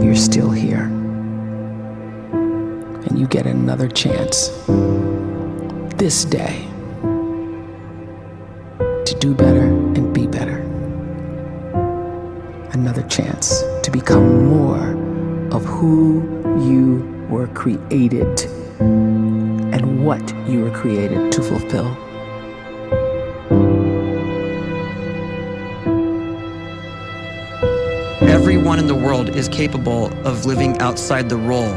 you're still here. And you get another chance this day to do better and be better. Another chance to become more of who you were created and what you were created to fulfill. Everyone in the world is capable of living outside the role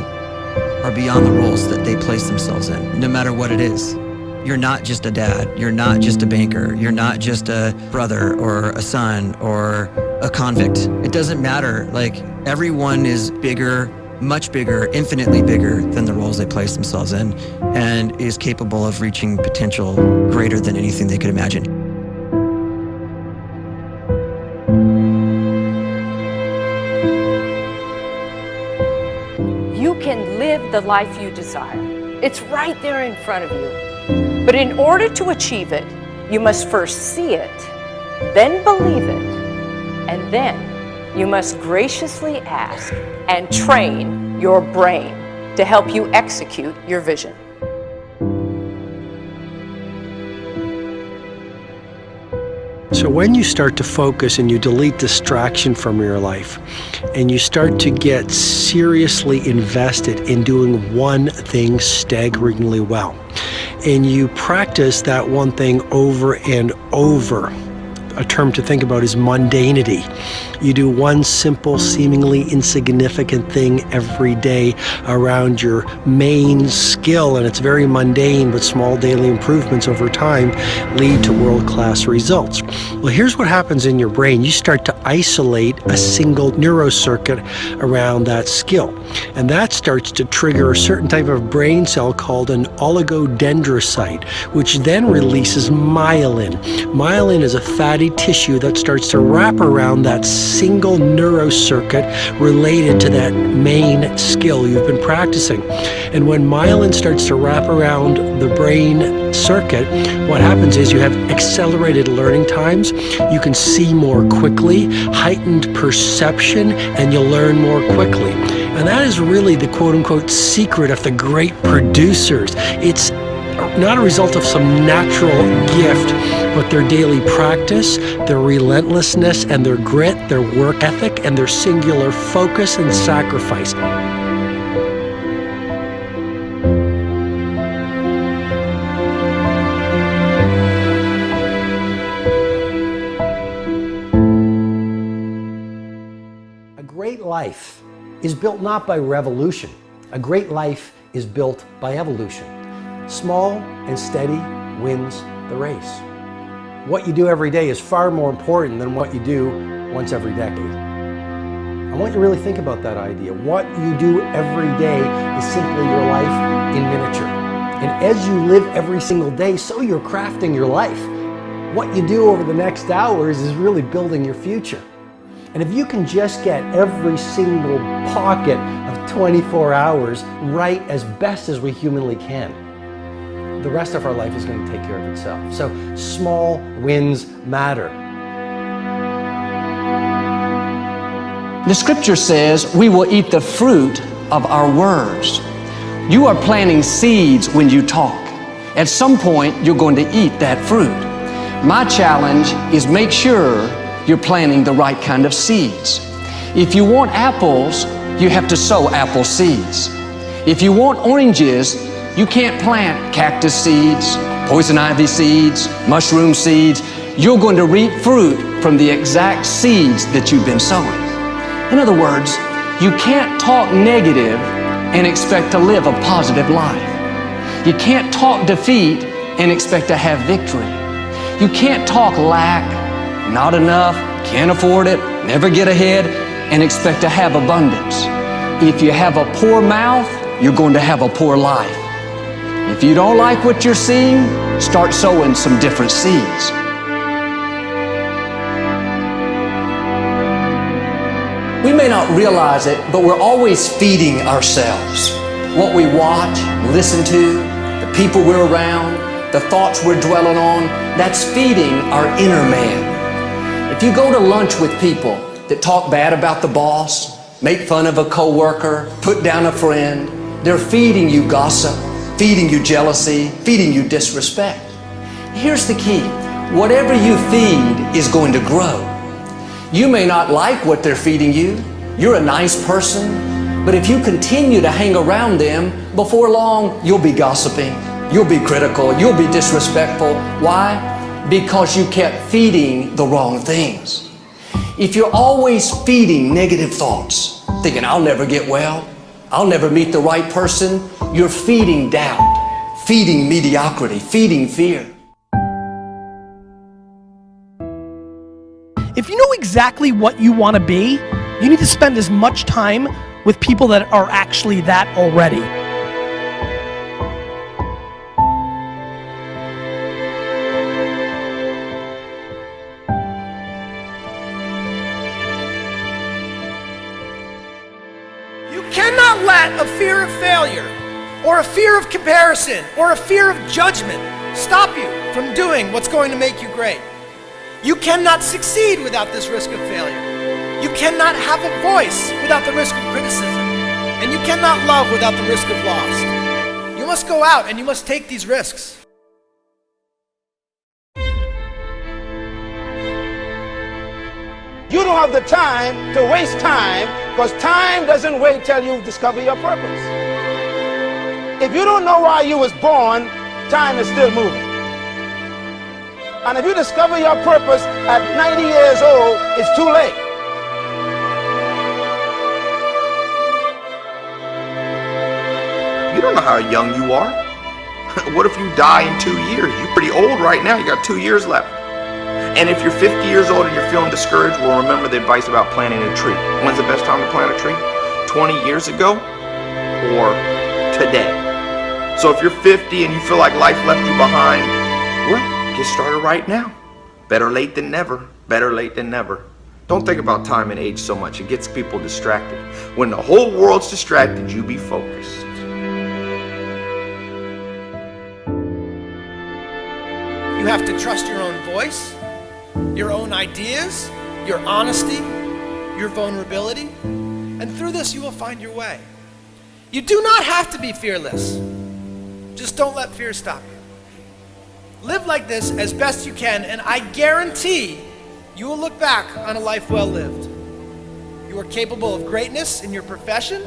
or beyond the roles that they place themselves in, no matter what it is. You're not just a dad, you're not just a banker, you're not just a brother or a son or a convict. It doesn't matter. Like, everyone is bigger, much bigger, infinitely bigger than the roles they place themselves in, and is capable of reaching potential greater than anything they could imagine. You can live the life you desire. It's right there in front of you. But in order to achieve it, you must first see it, then believe it, and then you must graciously ask and train your brain to help you execute your vision. So when you start to focus and you delete distraction from your life, and you start to get seriously invested in doing one thing staggeringly well, and you practice that one thing over and over, a term to think about is mundanity. You do one simple, seemingly insignificant thing every day around your main skill, and it's very mundane, but small daily improvements over time lead to world-class results. Well, here's what happens in your brain. You start to isolate a single neurocircuit around that skill, and that starts to trigger a certain type of brain cell called an oligodendrocyte, which then releases myelin. Myelin is a fatty tissue that starts to wrap around that single neurocircuit related to that main skill you've been practicing. And when myelin starts to wrap around the brain circuit, what happens is you have accelerated learning times, you can see more quickly, heightened perception, and you'll learn more quickly. And that is really the quote-unquote secret of the great producers. It's not a result of some natural gift, but their daily practice, their relentlessness and their grit, their work ethic, and their singular focus and sacrifice. A great life is built not by revolution. A great life is built by evolution. Small and steady wins the race. What you do every day is far more important than what you do once every decade. I want you to really think about that idea. What you do every day is simply your life in miniature. And as you live every single day, so you're crafting your life. What you do over the next hours is really building your future. And if you can just get every single pocket of 24 hours right as best as we humanly can, the rest of our life is going to take care of itself. So small wins matter. The scripture says we will eat the fruit of our words. You are planting seeds when you talk. At some point, you're going to eat that fruit. My challenge is make sure you're planting the right kind of seeds. If you want apples, you have to sow apple seeds. If you want oranges, you can't plant cactus seeds, poison ivy seeds, mushroom seeds. You're going to reap fruit from the exact seeds that you've been sowing. In other words, you can't talk negative and expect to live a positive life. You can't talk defeat and expect to have victory. You can't talk lack, not enough, can't afford it, never get ahead, and expect to have abundance. If you have a poor mouth, you're going to have a poor life. If you don't like what you're seeing, start sowing some different seeds. We may not realize it, but we're always feeding ourselves. What we watch, listen to, the people we're around, the thoughts we're dwelling on, that's feeding our inner man. If you go to lunch with people that talk bad about the boss, make fun of a coworker, put down a friend. They're feeding you gossip, feeding you jealousy, feeding you disrespect. Here's the key. Whatever you feed is going to grow. You may not like what they're feeding you. You're a nice person, but if you continue to hang around them, before long, you'll be gossiping, you'll be critical, you'll be disrespectful. Why? Because you kept feeding the wrong things. If you're always feeding negative thoughts, thinking, I'll never get well, I'll never meet the right person, you're feeding doubt, feeding mediocrity, feeding fear. If you know exactly what you want to be, you need to spend as much time with people that are actually that already. You cannot let a fear of failure, or a fear of comparison, or a fear of judgment stop you from doing what's going to make you great. You cannot succeed without this risk of failure. You cannot have a voice without the risk of criticism. And you cannot love without the risk of loss. You must go out and you must take these risks. You don't have the time to waste time, because time doesn't wait till you discover your purpose. If you don't know why you was born, time is still moving. And if you discover your purpose at 90 years old, it's too late. You don't know how young you are. What if you die in 2 years? You're pretty old right now. You got 2 years left. And if you're 50 years old and you're feeling discouraged, well, remember the advice about planting a tree. When's the best time to plant a tree? 20 years ago or today? So if you're 50 and you feel like life left you behind, well, get started right now. Better late than never. Better late than never. Don't think about time and age so much. It gets people distracted. When the whole world's distracted, you be focused. You have to trust your own voice, your own ideas, your honesty, your vulnerability, and through this you will find your way. You do not have to be fearless. Just don't let fear stop you. Live like this as best you can, and I guarantee you will look back on a life well lived. You are capable of greatness in your profession,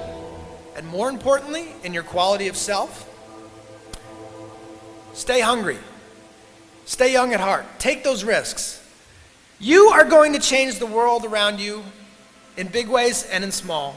and more importantly, in your quality of self. Stay hungry. Stay young at heart. Take those risks. You are going to change the world around you in big ways and in small.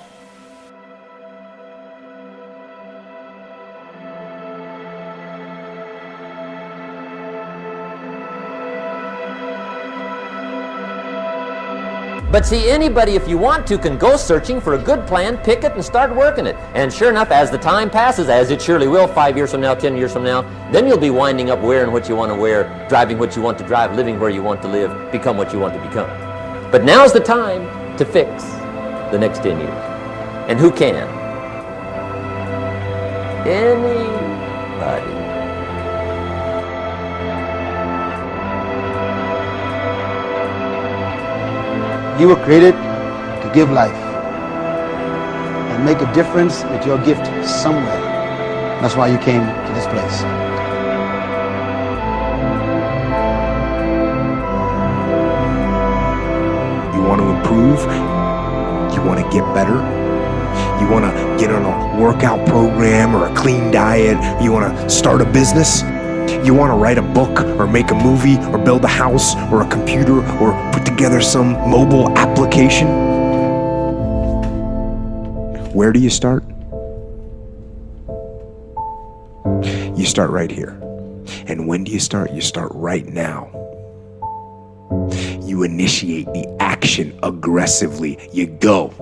But see, anybody, if you want to, can go searching for a good plan, pick it, and start working it. And sure enough, as the time passes, as it surely will 5 years from now, 10 years from now, then you'll be winding up wearing what you want to wear, driving what you want to drive, living where you want to live, become what you want to become. But now's the time to fix the next 10 years. And who can? Anybody. You were created to give life and make a difference with your gift somewhere. That's why you came to this place. You want to improve? You want to get better? You want to get on a workout program or a clean diet? You want to start a business? You want to write a book or make a movie or build a house or a computer or put together some mobile application? Where do you start? You start right here. And when do you start? You start right now. You initiate the action aggressively. You go.